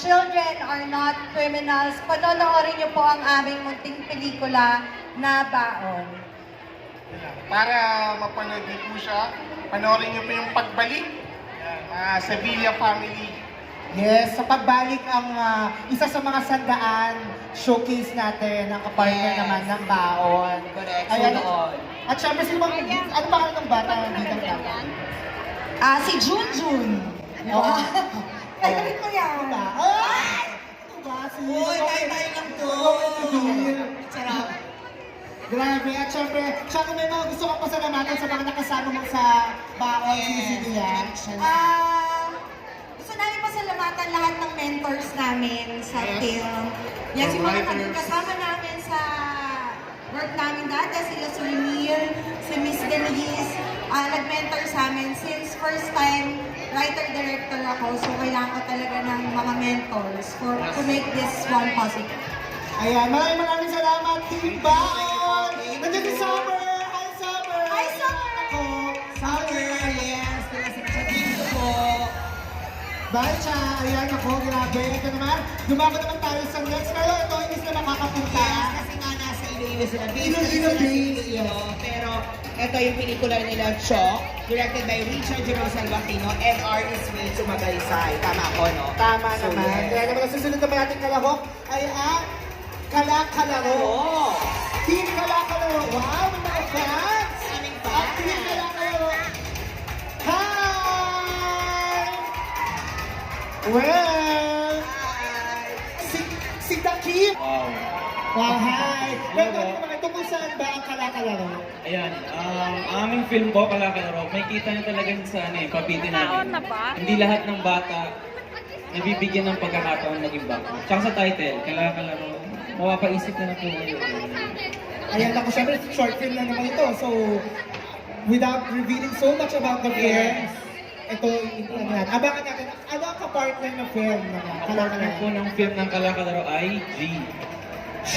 children are not criminals. Panonoorin niyo po ang aming munting pelikula na Baon. Para mapanood niyo po siya, panoorin niyo po yung pagbalik sa Villa Family. Yes, sa pagbalik ang isa sa mga sandaan showcase natin ang kapartner naman ng Baon. Correct, Ayan. sunood. At syempre, ano ba ng bata dito natin? Si Junjun. Oo. Ay, ko yan. Ay! Ano ba? Uy, tayo lang to. Sarap. Grabe, at syempre, may mga gusto kong pasalamatan sa mga nakasama mo sa Baon, sinisino yan. Gusto namin pasalamatan lahat ng mentors namin sa film. Yan, si mga naging kasama namin sa work namin dati, sila Sulimir, si Miss Denise, nag-mentor sa amin since first time writer-director ako, so kailangan ko talaga ng mga mentors to make this one possible. Ayan, maraming salamat, Team Baon! Nandiyan si Summer! Hi, Summer! Hi, Summer! Ako, Summer, yes. Sa dito po. Bye, Cha! Ayan ako, grabe. Ito naman, dumako naman tayo sa next. Pero ito, hindi sila makakapunta. Yes, kasi nga nasa Iloilo sila. Iloilo base, yes. Pero ito yung pelikula nila, Chok, directed by Richard Jerome Salvatino, and artist Mitsu Magalisay. Tama ko, no? Tama So, naman. yes. Kaya naman, susunod naman natin kalahok ay ang Kalakalaro. Oo. Team Kalakalaro. Wow, may mga fans! Aming At Team Kalakalaro. Hi! Well, si Dakim. Wow. Wow, hi! Pero naman, tungkol saan ba ang Kalakalaro? Ayan, ang aming film po, Kalakalaro, may kita niyo talaga sa pabitin namin. Hindi lahat ng bata nabibigyan ng pagkakataon naging bata. Tsaka sa title, Kalakalaro, mapapaisip na po kayo. Ayan ako, syempre short film lang naman ito. So, without revealing so much about the film, ito, abangan natin. Ano ang kapartner ng film na Ang partner po ng film ng Kalakalaro ay G. G!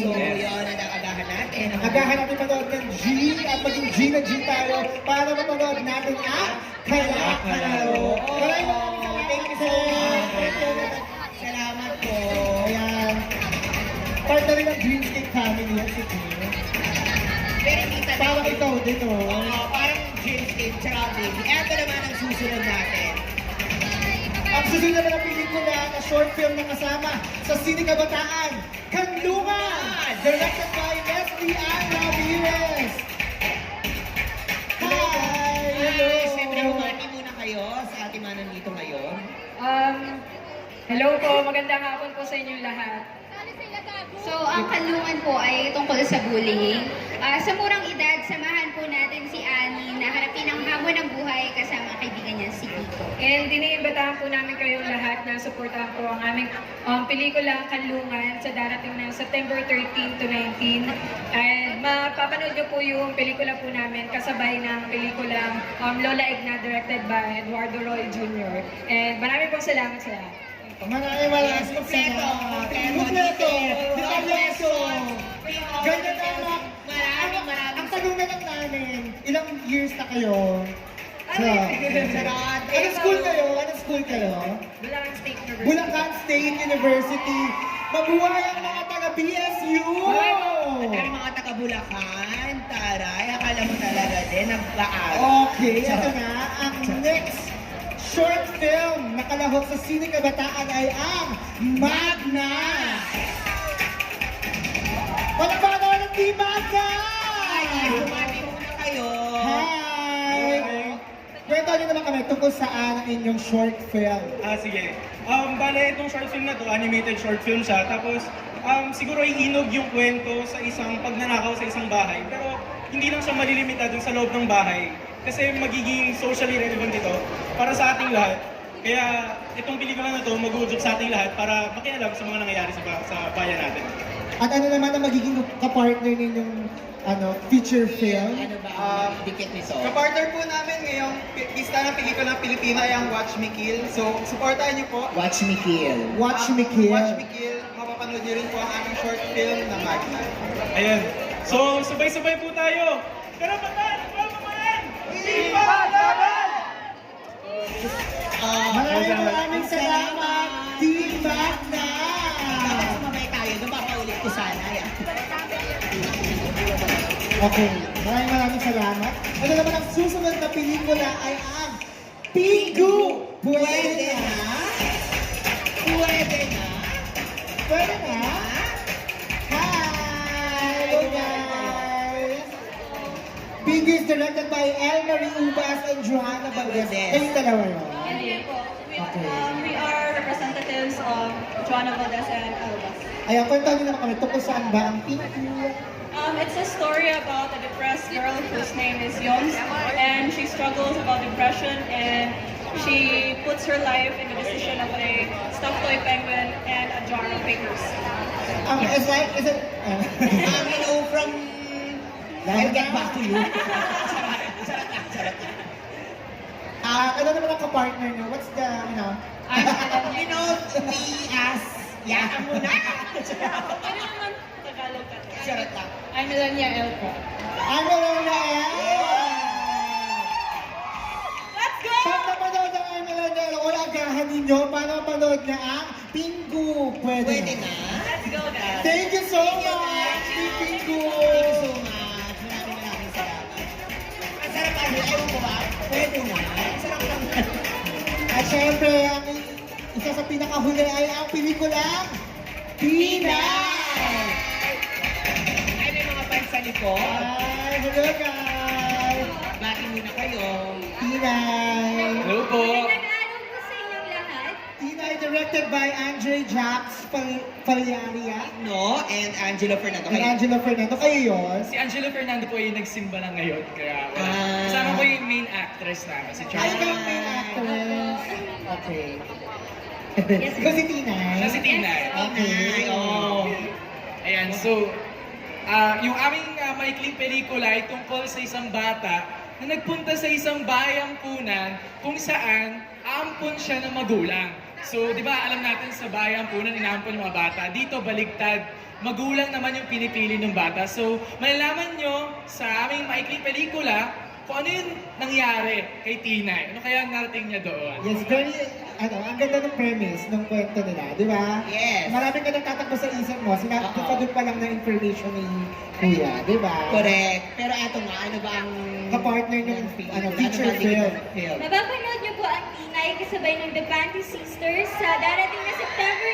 So, Yes. yun ang agahan natin. Agahan natin manood ng G at maging G na G tayo para mapanood natin ang Kalakalaro. Maraming Thank you so much. Salamat po. Ayan. Part na rin ng Dreamscape family yan si Kim. Pero kita na. Parang ikaw dito. Parang Dreamscape, tsaka baby. Eto naman ang susunod natin. Ang susunod naman ang pelikula na short film na kasama sa Sine Kabataan, Kanlungan! Directed by Leslie Ann Ramirez! Hi! Hello! Siyempre, humati muna kayo sa ating mga nandito ngayon. Hello po, magandang hapon po sa inyong lahat. So, ang Kanlungan po ay tungkol sa bullying. Sa murang edad, samahan po natin si Annie na harapin ang hamon ng buhay kasama ang kaibigan niya si Kiko. And iniimbitahan po namin kayong lahat na suportahan po ang aming pelikula Kanlungan sa darating ng September 13 to 19. And mapapanood niyo po yung pelikula po namin kasabay ng pelikulang Lola Igna directed by Eduardo Roy Jr. And maraming pong salamat sa lahat. Maraming Kompleto! Kompleto! Kompleto! Ganyan na Maraming. ang tanungan lang namin, ilang years na kayo? Sarap. Anong school kayo? Anong school kayo? Bulacan State University. Bulacan State University. Mabuhay ang mga taga-BSU! At ang mga taga-Bulacan, taray, akala mo talaga din, nag-aaral. Okay, ito na. Ang next short film na kalahok sa Sine Kabataan ay ang Magna! Palakpakan naman ng Team Magna! Humati muna kayo. Hi! Kwento niyo naman kami tungkol saan ang inyong short film. Sige. Bale, itong short film na to, animated short film siya. Tapos, siguro ihinog yung kwento sa isang pagnanakaw sa isang bahay. Pero, hindi lang siya malilimita dun sa loob ng bahay. Kasi magiging socially relevant ito para sa ating lahat. Kaya, itong pelikula na to, mag-uudyok sa ating lahat para makialam sa mga nangyayari sa bayan natin. At ano naman ang magiging kapartner ninyong feature film? Ano ba ang dikit nito? Kapartner po namin ngayong pista ng pelikula ng Pilipino ay ang Watch Me Kill. So, supportahan niyo po. Watch Me Kill. Watch Me Kill. Watch Me Kill. Mapapanood niyo rin po ang aming short film na Magna. Ayan. So, sabay-sabay po tayo. Karapatan! Karapatan! Maraming salamat! Magna! Dapat sumabay tayo, doon papaulit ko sana. Yan. Okay, maraming salamat. Ano naman ang susunod na pelikula ay ang Pingu! Pwede na? Pwede na? Pwede na? Hi! Hello guys! Pingu is directed by Elmarie Ubas and Johanna Valdez. Valdez. Kayong dalawa yun. Hindi po. Okay. We are representatives of Joanna Valdez and Albas. Ayan, kwento nyo naman kami, tungkol saan ba ang Pingu? It's a story about a depressed girl whose name is Yons, and she struggles about depression, and she puts her life in the decision of a stuffed toy penguin and a jar of papers. It's like, is it? From... I'll get back to you. Charot lang. Ano naman ang kapartner nyo? What's the, You know, me as... Yakan mo na! Ano naman Tagalog ka? Charot lang. I'm Melania El po. Ano na Let's go! Pag napanood ang Emerald o agahan ninyo, para mapanood na ang Pingu. Pwede na. Let's go, guys! Thank you so much, Pingu. Thank you so much. Maraming salamat. Ang sarap ano, ewan ko ba? Pwede na. Ang sarap lang. At syempre, ang isa sa pinakahuli ay ang pelikulang Pinay. Ay, may mga fans sa likod. Hi, hello guys. Bati muna kayo. Pinay. Hello po! Nag-aaral po sa inyong lahat. Pinay directed by Andre Jacques Fallaria No, and Angelo Fernando. and Angelo Fernando. Kayo yun? Si Angelo Fernando po yung nagsimba lang ngayon, kaya Ah. kasama ko yung main actress namin, si Ay, Charlie. kayo main actress. Okay. Ikaw si Tinay. Siya si Tinay. Okay. Oh. Ayan, so, yung aming maikling pelikula ay tungkol sa isang bata na nagpunta sa isang bayang punan kung saan aampon siya ng magulang. So, di ba, alam natin sa bayang punan, inaampon yung mga bata. Dito, baligtad. Magulang naman yung pinipili ng bata. So, malalaman nyo sa aming maikling pelikula kung ano yung nangyari kay Tinay. Ano kaya ang narating niya doon? Yes, very, ang ganda ng premise ng kwento nila, di ba? Yes. Marami ka nang tatakbo sa isip mo, sinabi ko pa doon pa lang na information ni Kuya, di ba? Correct. Pero eto nga, ano ba ang... Kapartner ng feature film. Mapapanood niyo po ang Tinay kasabay ng The Panty Sisters sa darating na September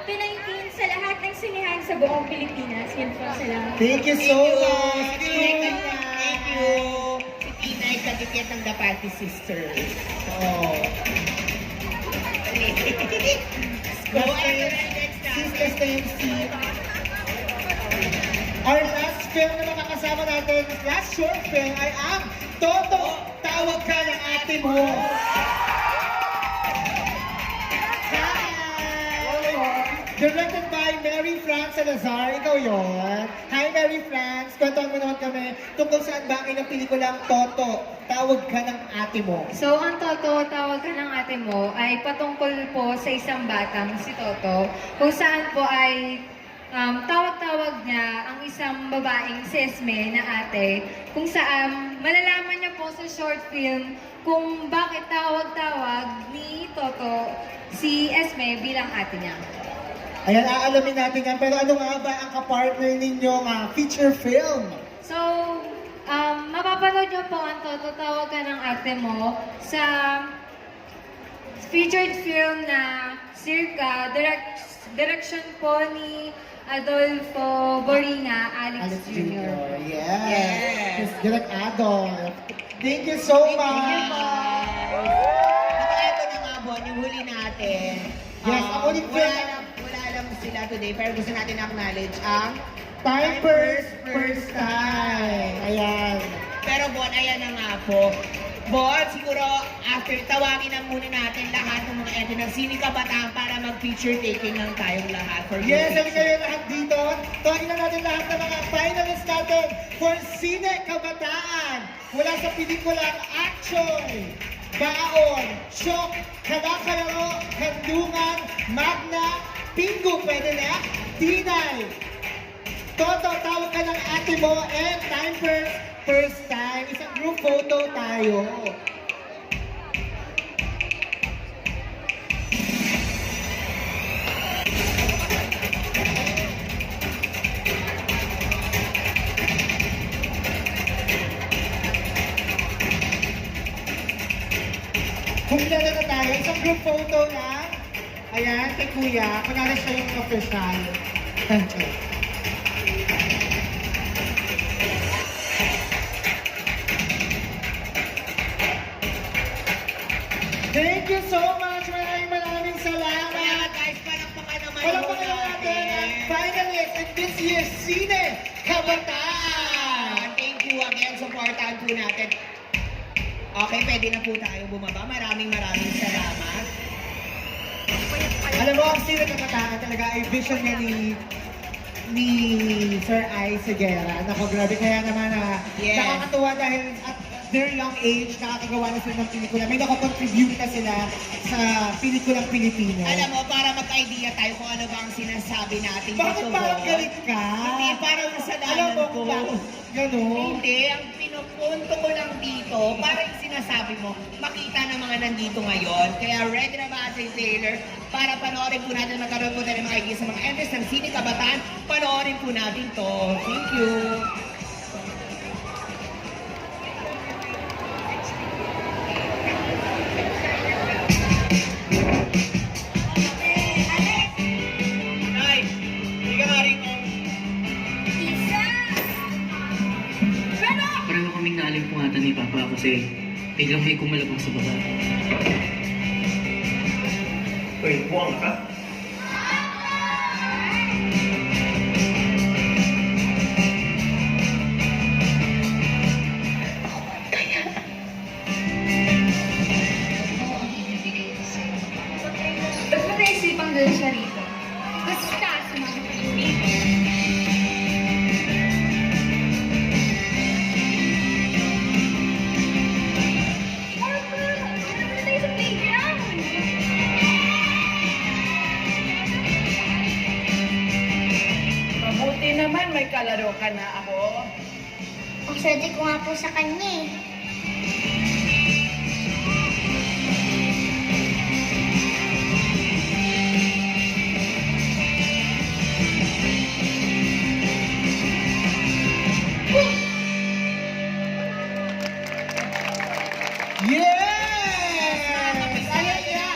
13 to 19 sa lahat ng sinihan sa buong Pilipinas. Yun po, salamat. Thank you so much. Thank you. Si Tinay kadikit ng The Panty Sisters. Oh. Go ahead, next time. Sisters na yung si... Our last film na makakasama natin, last short film ay ang Toto, Tawag Ka ng Ate Mo. Hi! Directed by Mary France Salazar. Ikaw yun. Hi, Mary France. Kwentuhan mo naman kami tungkol saan ba ang ilang pelikulang Toto, Tawag Ka ng Ate Mo. So, ang Toto, Tawag Ka ng Ate Mo ay patungkol po sa isang batang si Toto kung saan po ay tawag-tawag niya ang isang babaeng si Esme na ate kung saan malalaman niya po sa short film kung bakit tawag-tawag ni Toto si Esme bilang ate niya. Ayan, aalamin natin yan. Pero ano nga ba ang kapartner ninyong feature film? So, mapapanood niyo po ang Toto, Tawag Ka ng Ate Mo sa featured film na Circa, direction po ni Adolfo Boringa, Alex Jr. Yes. Yes. Direct Adolf. Thank you so much. Ito na nga, Bon, yung huli natin. Yes, ang ulit wala alam sila today, pero gusto natin acknowledge ang Time first time. Ayan. Pero Bon, ayan na nga po. Bon, siguro after tawagin na muna natin lahat ng mga ente ng Sine Kabataan para mag-picture taking lang tayong lahat. For Yes, group halika kayo lahat dito. Tawagin na natin lahat ng mga finalists natin for Sine Kabataan. Mula sa pelikulang Action, Baon, Shock, Kalakalaro, Handungan, Magna, Pingu, pwede na, Tinay, Toto, Tawag Ka ng Ate Mo, and Time First Time. Isang group photo tayo. Kumpleto na tayo. Isang group photo lang. Ayan, kay Kuya. Kunyari siya yung official. Okay. Thank you so much. Maraming salamat. Kaya guys, palakpakan naman Palakpakan natin ang finalist in this year's Sine Kabataan. Thank you again. Supportahan po natin. Okay, pwede na po tayo bumaba. Maraming salamat. Alam mo, ang Sine Kabataan talaga ay vision niya ni Sir Ai Seguera. Naku, grabe. Kaya naman Yes. nakakatuwa dahil at their young age, nakakagawa na sila ng pelikula. May nakakontribute na sila sa pelikulang Pilipino. Alam mo, para mag-idea tayo kung ano ba ang sinasabi natin Bakit dito, parang Bo. galit ka? Hindi, parang kasalanan Alam mo ko. kung bakit gano'n? Hindi, ang pinupunto ko lang dito, para yung sinasabi mo, makita ng mga nandito ngayon. Kaya ready na ba si Taylor para panoorin po natin, magkaroon po tayo ng mga idea sa mga entries ng Sine Kabataan, panoorin po natin to. Thank you. Nay, hindi ka nga rin Pareho kaming naalimpungatan ni Papa kasi biglang may kumalabang sa baba. Uy, buwang ka? Ba't mo naisipang gawin siya rito? Basta, sumagot ka dito. Mabuti naman may kalaro ka na ako. Ang swerte ko nga po sa kanya eh. Yes! Ayan niya!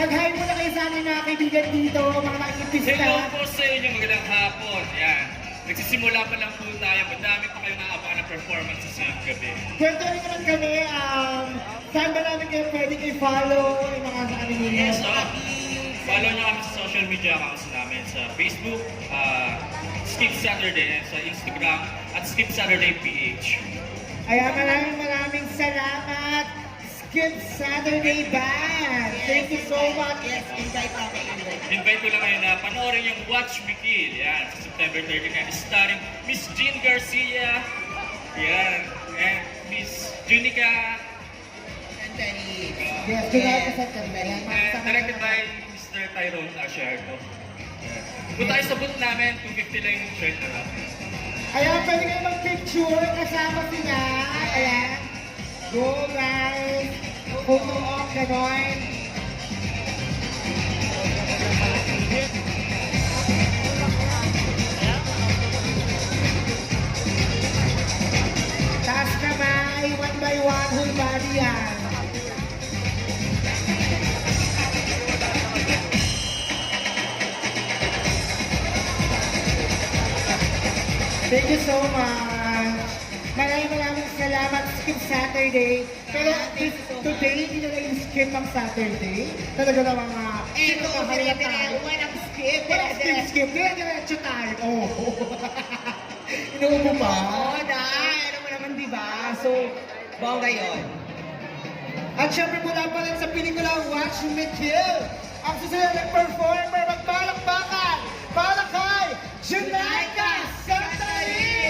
Mag-hi muna kayo sa aming mga kaibigan dito, mga nakikipista. Hello po sa inyo, magandang hapon. Yan. Nagsisimula pa lang po tayo. Madami pa kayong naabangan ng performances ngayong gabi. Kwento rin naman kami, saan ba namin kayo pwedeng i-follow yung mga sa amin ninyo? Yes, follow nyo kami sa social media accounts namin sa Facebook, Skip Saturday, and sa Instagram, at Skip Saturday PH. Ayan, maraming salamat, Skip Saturday Band. Thank you so much. Yes, invite ako. Invite ko lang kayo na panoorin yung Watch Me Kill. Yan, sa September 30 na, starring Miss Jean Garcia. Yan, and Miss Junica. Anthony. Yes, tonight is September. And directed by Mr. Tyrone Asciardo. Punta kayo sa booth namin, 250 lang yung shirt na lang. Ayan, pwede kayo mag-picture kasama sila. Ayan. Go guys. Photo op, gano'n. Taas kamay, one by one, whole body yan. Thank you so much. Maraming salamat, Skip Saturday. Pero today, hindi na yung skip ang Saturday. Talaga na mga... Ito, dire-dire, walang skip. Skip. Dire-diretso tayo. Oh. Inuubo pa? Oo, dahil. Ano mo naman, di ba? So, bongga yun. At syempre mula pa rin sa pelikula Watch Me Kill. Ang susunod ng performer, magbalakbakan para kay Junaika Santarin!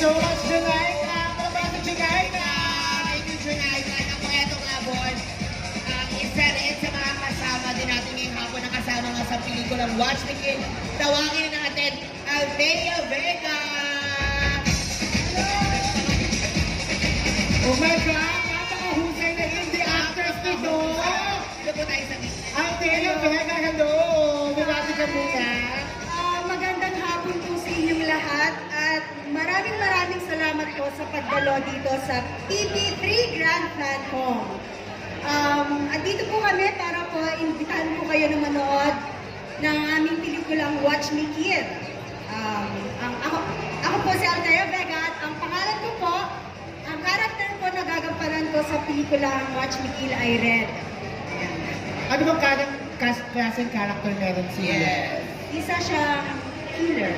so much, Junaida. Palabas sa Junaida. Thank you, Junaida. Ako, eto nga, Bon. Isa rin sa mga kasama din natin ngayong hapon na kasama nga sa pelikulang Watch Me Kill. Tawagin natin, Althea Vega! Oh my God! Napakahusay na hindi actors nito! Ito po tayo sa Althea Vega, hello! Bumati ka muna. Magandang hapon po sa inyong lahat at maraming salamat po sa pagdalo dito sa TV3 Grand Plan Home. At dito po kami para po imbitahan po kayo na manood ng aming pelikulang Watch Me Kill. Ako po si Althea Vega at ang pangalan ko po, ang karakter ko na gagampanan ko sa pelikulang Watch Me Kill ay Red. Ano bang klaseng character meron siya? Yes. Isa siyang killer.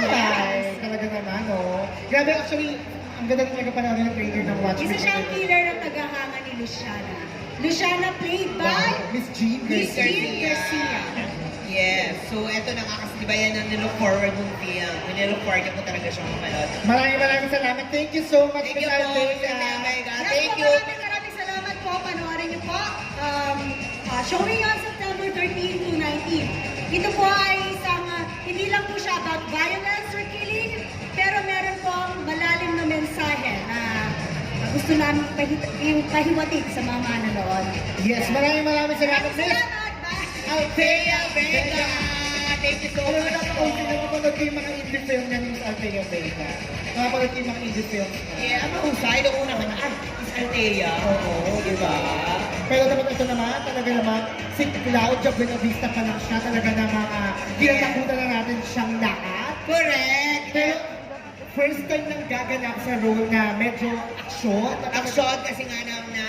Ay, talaga naman, oh. Grabe, actually, ang ganda talaga panahon ng trailer ng Watch Me. Isa siyang killer na tagahanga ni Luciana. Luciana played by Miss Jean Miss Garcia. Jean Garcia. Yes. So, eto na nga kasi diba yan ang nilook forward ng film. Nilook forward ko talaga siyang mapanood. Maraming salamat. Thank you so much, Thank you Miss po, Althea. Althea Vega. Yes Thank po, you. maraming salamat po. Panoorin niyo po. Showing on September 13 to 19. Ito po ay isang, hindi lang po siya about violence or killing, pero meron pong malalim na mensahe na gusto namin pahiwatig sa mga manonood. Yes, maraming salamat, Miss Salamat! Bye! Althea Vega. Thank you so Alam mo much. na ako, napapanood ko yung mga indie film niya ni Miss Althea Vega. Napapanood ko yung mga indie film. Yeah, ang mahusay. Noong una ka na, Miss Althea. Oo, di ba? Pero dapat ito naman, talaga naman, si Cloud Job Buenavista pa lang siya, talaga namang kinatakutan na natin siyang lahat. Correct. Pero first time nang gaganap sa role na medyo aksyon. Action kasi nga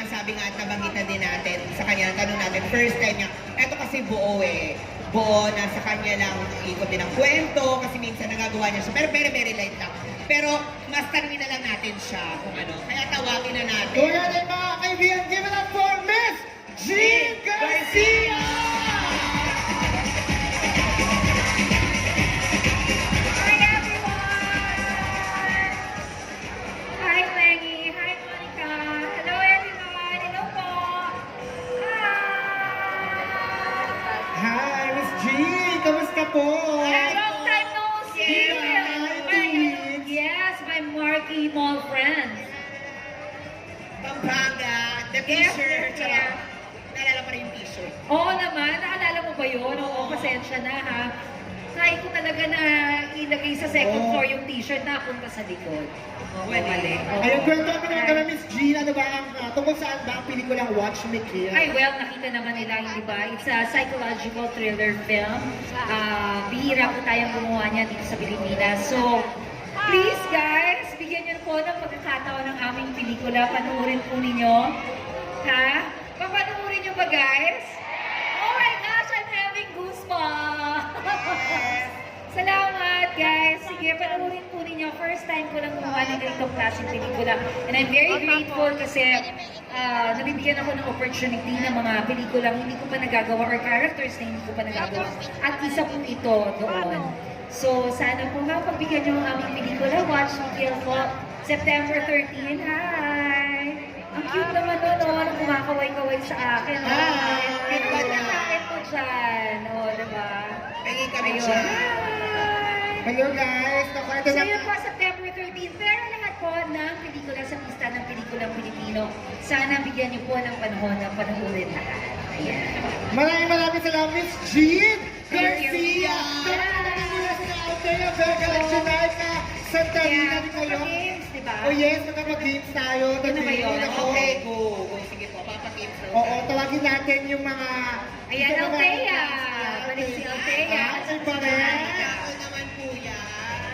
sabi nga at nabanggitan din natin sa kanya, tanong natin, first time niya. Ito kasi buo buo na sa kanya lang ikot din ang kwento kasi minsan nagagawa niya siya pero very light lang. Pero mas tanungin na lang natin siya kung ano. Kaya tawagin na natin. Kaya din mga kaibigan, give it up for Miss Jean Garcia! Hi everyone! Hi Maggie! Hi Monica! Hello everyone! Hello po! Hi, Miss Jean! Kamusta po? Long time no see! Hi, Yes, my Marky Mall friends. Pampanga, the t-shirt. Yeah. Naalala pa rin yung t-shirt. Oo naman, naalala mo ba yun? Oo, pasensya na ha. Try ko talaga na ilagay sa second floor yung t-shirt na punta sa likod. Oo, mali. Oo. Ayun, kwento kami naman kami, Miss Jean. Ano ba ang, tungkol saan ba ang pelikulang Watch Me Kill? Ay, well, nakita naman nila, di ba? It's a psychological thriller film. Bihira po tayong gumawa niya dito sa Pilipinas. So, please guys, bigyan niyo po ng pagkakataon ng aming pelikula. Panoorin po ninyo. Ha? Papanoorin niyo ba guys? Oh my gosh, I'm having goosebumps! Salamat guys! Sige, panoorin po ninyo. First time ko lang gumawa ng ganitong klaseng pelikula. And I'm very grateful kasi nabibigyan ako ng opportunity ng mga pelikulang hindi ko pa nagagawa or characters na hindi ko pa nagagawa. At isa po ito doon. So, sana po nga pagbigyan niyo ang aming pelikula. Watch Me Kill po. September 13. Hi! Ang cute naman doon, no? Nung kumakaway-kaway sa akin. Hi! Ano ba nakain mo dyan? O, diba? Pengi kami Ayun. siya. Hi! Hello guys! Naku, ito So, na. yun po, September 13. Pero lahat po ng pelikula sa pista ng pelikulang Pilipino, sana bigyan niyo po ng panahon na panoorin lahat. Ayan. Maraming salamat, Miss Jean Thank you. Garcia! Salamat mula sa Althea Vega at Junaida Santa Rita din kayo. games, di ba? Oh yes, magkapag-games tayo. Ano ba yun? Okay, go. Sige po, papakip. Oo, tawagin natin yung mga... Ayan, yung mga- Althea. Balik si Althea. Ay, pa rin. Ako naman po yan.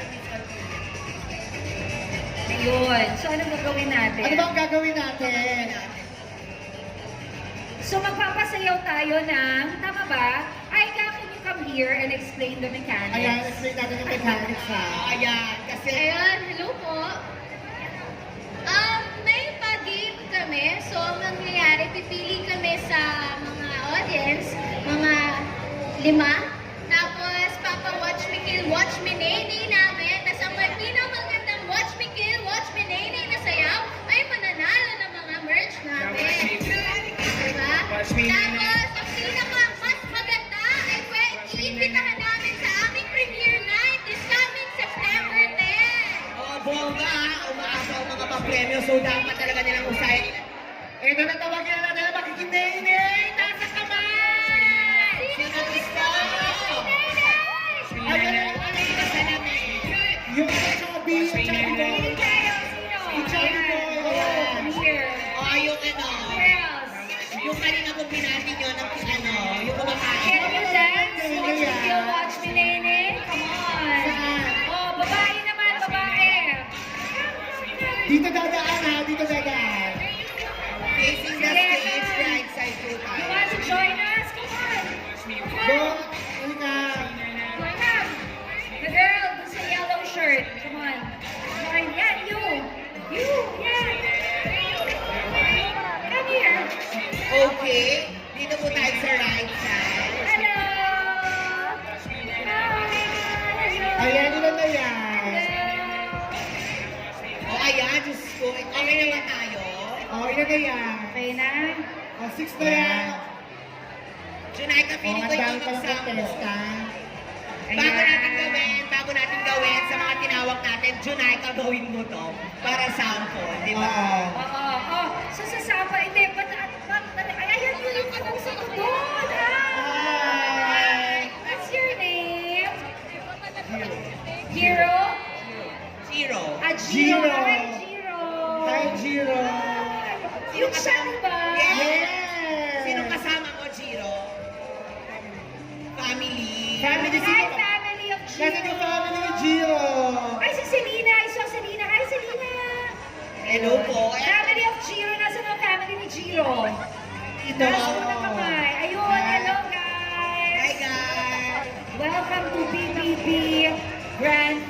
Ayun. So, anong gagawin natin? Ano ba ang gagawin natin? So, magpapasayaw tayo ng, tama ba? Ay, can you come here and explain the mechanics? Ayan, explain natin yung mechanics ha. Ayan, kasi... Ayun, hello po. May pag-game kami. So, ang nangyayari, pipili kami sa mga audience, mga 5. Tapos, watch me nene namin. Tapos, ang pinamagaling So, dapat talaga nilang usahin. Ito na tawagin na natin ang makikinay-inay! Nasa kamay! Sino gusto? Ayan, yung chubby, yung chubby boy. Yung chubby boy. Ayan. O, yung ano, yung kanina kong pinati nyo ng ano, yung kumakain. Can you dance? Won't you feel watch me, Nene? Come on. Oh, babae naman, babae. Dito dadaan ha, dito dadaan. Facing the stage, right side po You tayo. want to join us? Come on. Go, halika. Join us. The girl who's sa yellow shirt. Come on. Join. Yeah, you. You. Yeah. Come here. Okay, dito po tayo sa right side. Hello. Hello. Ayan, ilan na yan? O, ayan, Diyos ko. Okay naman tayo. O, ilan na yan? Okay na? O, 6 na yan. Tonight, O, feeling ko ang ikaw dami palang magsampo. contesta. Bago natin gawin sa mga tinawag natin, Junay, gagawin mo to para sample, di ba? Oo. Oo. Oh, so sasama. Hindi, ayan yung tanong sa doon, ha? Hi! What's your name? Hero? Zero. Jiro. Jiro. Hi, Jiro. Hi, Jiro. Yung siya, diba? Yes! Sino kasama mo, Jiro? Family. Family, Hi, sino? family of Jiro. Kasi yung family ni Jiro. Ay, si Selena. I saw Selena. Hi, Selena. Hello po. Family of Jiro. Nasaan ang family ni Jiro? Dito. Nasa unang kamay. Ayun, hello guys. Hi, guys. Welcome to BBB Grand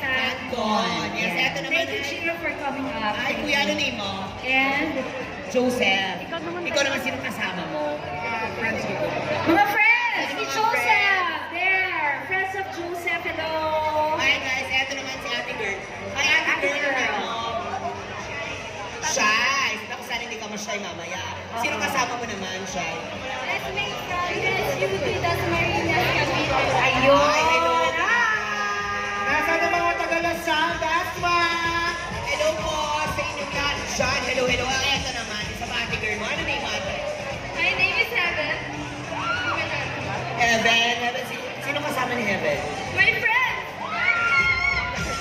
Con. Yes, eto naman. Thank you, Jiro, for coming up. Ay, kuya, ano name mo? And Joseph. Ikaw naman sino kasama mo? mga friends, ni Joseph. There. Friends of Joseph, hello. Hi, guys. Eto naman si Ate Girl. Hi, Ate Girl. Shy. Ako sana hindi ka ma-shy mamaya. Sino kasama mo naman, Shy? Let's make progress. You do that, Marina. Ayun. Hi, hello. Nasaan ang mga tagalasal? That's why! Hello po sa inyong lahat. Sean, hello, hello. Eto naman, isa pa Ate Girl mo. Ano name mo, Ate? My name is Heaven. Heaven. Sino kasama ni Heaven? My friend.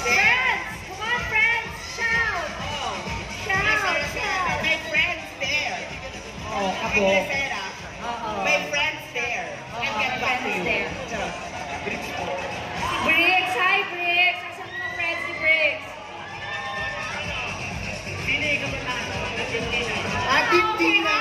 Friends. Come on, friends. Shout. Oh. Shout. Shout. My friends there. Oh, ako. Ay, Sarah. My friends there. I'll get back to you. friends there. Charot. Briggs. Hi, Briggs. Asan mga friends ni Briggs? Ating Tina!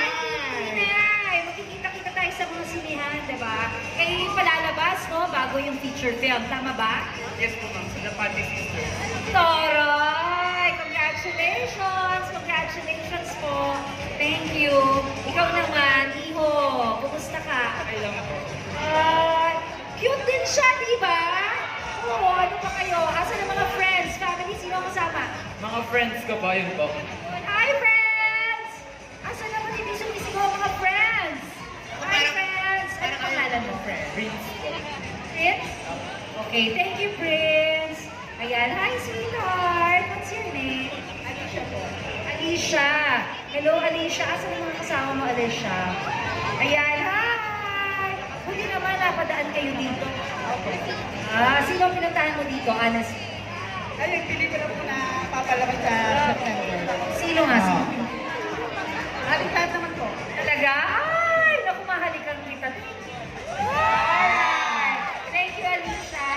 Tinay! Magkikita-kita tayo sa mga sinihan, di ba? Kayo yung palalabas, no? Bago yung feature film. Tama ba? Yes po ma'am, sa The Party Sister. Toroy! Congratulations! Congratulations po! Thank you! Ikaw naman, Iho! Kumusta ka? Okay lang po. Cute din siya, di ba? Oo, ano ba kayo? Asan ang mga friends, family? Sino ang kasama? Mga friends ko po, yun po. Hi, friends! Asan naman hindi sumisigaw ang mga friends? Hi, friends! Ano pangalan mo, friends? Prince po. Prince? Okay, thank you, Prince. Ayan, hi, sweetheart. What's your name? Alicia po. Alicia. Hello, Alicia. Asan ang mga kasama mo, Alicia? Ayan, hi! Buti naman, napadaan kayo dito. Sino ang pinuntahan mo dito, Anas? Ay, pili ko na po na papalaki sa September. Sino nga? Sino? Halikat naman po. Talaga? Ay, naku, mahalikan kita. Ay! Thank you, Alicia.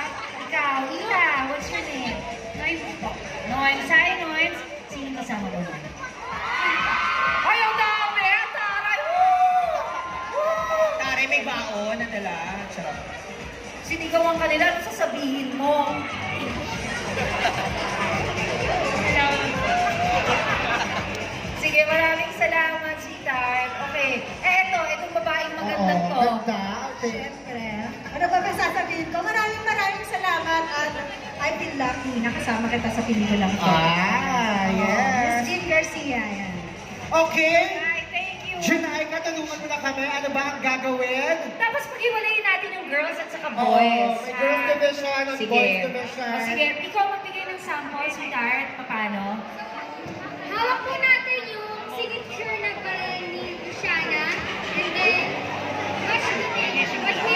Ikaw, Ina, what's your name? Noyms po. Noyms. Hi, Noyms. Sino kasama mo? Ay, ang dami! Taray! Woo! Tare, may baon na dala. Charot. Sinigawan ka nila, ano sasabihin mo? Sige, maraming salamat, sweetheart. Okay, itong babaeng magandang to. Ganda. Okay. Siyempre. Ano ba ba sasabihin ko? Maraming salamat at I feel lucky nakasama kita sa pelikulang to. Yes. Miss Jean Garcia, yan. Okay. Hi, thank you. Junay, katanungan mo na kami. Ano ba ang gagawin? Tapos pag-iwalayin natin yung girls at saka Oo, boys. may girls division at Sige. boys division. O, sige, ikaw magbigay ng sample, sweetheart. Paano? hawak po natin yung signature na baril ni Shana. And then, watch me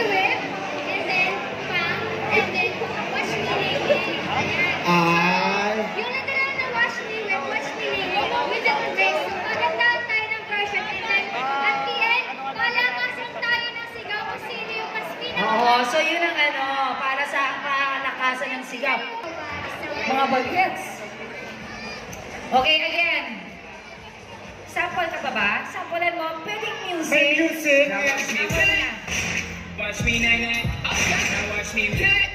whip. And then, pang. And then, watch me naked. Ayan. Ay. Yung literal na watch me whip, watch me naked. With the face. So, magandaan tayo ng version. And then, at the end, palakasan tayo ng sigaw kung sino yung mas Oo, so yun ang para sa kalakasan ng sigaw. Mga bagets. Okay, again. Sample ka pa ba? Sampulan mo. Pwedeng music. May music. Sample na. Watch me night, now watch me kill it.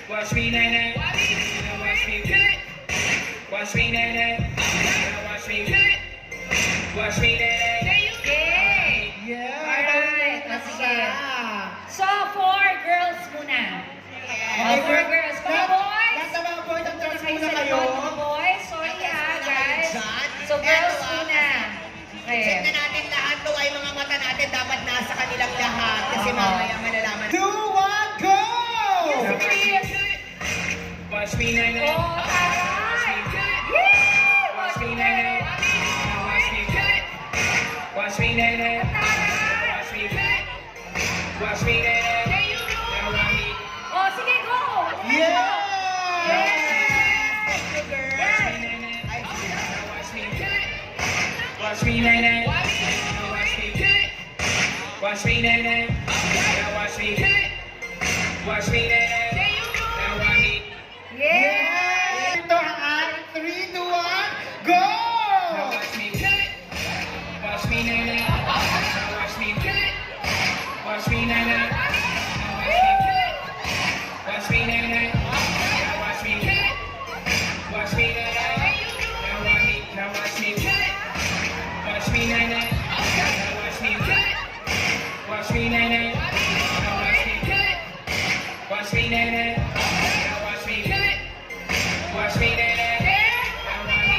Watch me night, now watch me kill it. Watch me night, now watch me kill it. Watch me night. Okay. Yeah. Alright. O, sige. So, for girls muna. For girls. Mga boys. Lahat ng mga boys, ang trust Kayo muna sa kayo. likod, mga boys. Sorry guys. So, girls muna. Check na Okay. natin lahat to ay mga mata natin dapat nasa kanilang lahat kasi mamaya malalaman. 2, 1, go! Watch me night, Oh, alright. Yay! watch me night, now watch me kill it. Watch me night, watch me kill it. Watch me night, now watch me. Oh, sige, go! Yeah! Watch me night, now watch me kill it. Watch me night, now watch me kill it. Watch me night, now watch me. Yeah! Ito ang ating 3, 2, 1, go! Now watch me kill it. Watch me night, now watch me kill it. Watch me night, now watch me kill it. Watch me night, now watch me kill it. Watch me night, now watch me kill it. Watch me night, now watch me kill it. Watch me night, now watch me kill it. Watch me night, now watch me kill it. Watch me night, now watch me.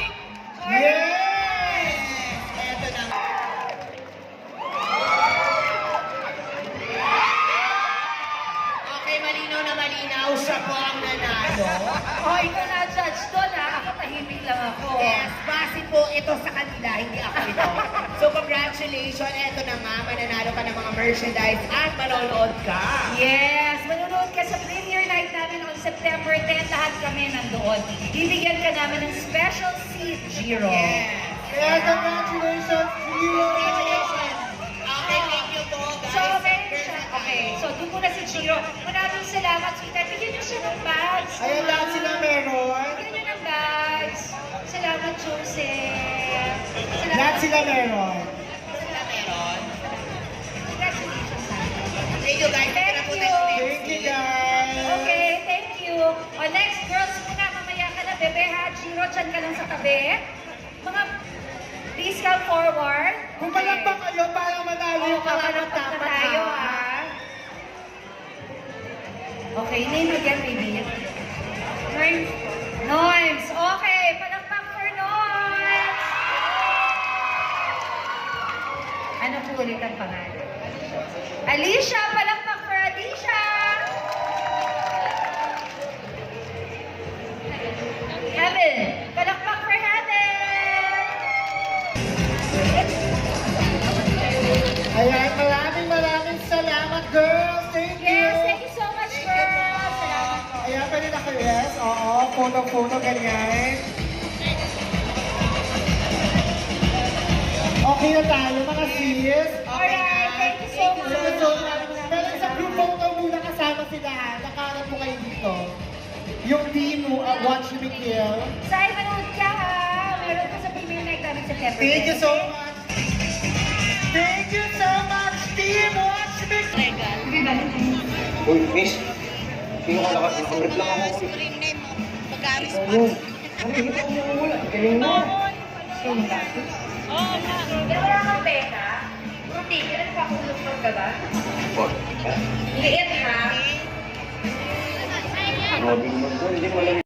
Yes! Eto na. Okay, malinaw na malinaw. Siya po ang nanalo. Oh, ikaw na judge doon ha. Ako tahimik lang ako. Yes, base po ito sa kanila, hindi ako ito. So congratulations, eto na nga, mananalo ka ng mga merchandise at manonood ka. Yes, manonood ka sa premiere night namin on September 10. Lahat kami nandoon. Bibigyan ka namin ng special seat, Giro. Yes. Yeah, congratulations to you! Congratulations. Okay, thank you po, guys. So, meron siya. Okay, so doon muna si Giro. Maraming salamat, sweetheart. Bigyan niyo siya ng bags. Ayan lahat sila meron. Bigyan niyo ng bags. Salamat, Joseph. Lahat sila meron. Sila meron. Congratulations. Thank you, guys. Thank Thank you. you. Thank you, guys. Okay, thank you. O next, girls muna, mamaya ka na, bebe ha. Giro, dyan ka lang sa tabi. Mga, please come forward. Kumalak ba kayo para manalo yung Kapalapag na karapat-dapat tayo ha? ha. Okay, name again, baby. Norms. Okay, palakpak for Norms. Ano po ulit ang pangalan? Alicia, palakpak for Alicia. Heaven, palakpak for Heaven. Ayan, maraming salamat, girls. Thank you. Yes, thank you so much, girls. Salamat po. Ayan, pwede na kayo, yes? Oo, photo, ganyan. Okay na tayo, mga sis. Alright, thank you so much. Pero sa group photo muna kasama sila. Nakaharap mo kayo dito. Yung team mo, Watch Me Kill. Sai, manood ka ha. Meron ko sa premiere night namin sa September. Thank you so much. Thank you so much, team Watch Me Kill. Uy, miss. Sino ka lakas? Ang lang ako. Ayun. Ano yung ito mo mula? Galing mo. Pero wala kang peka. Ruti, kailan pa kulong ka ba? What? Liit ha. Grabe naman doon. Hindi malamig.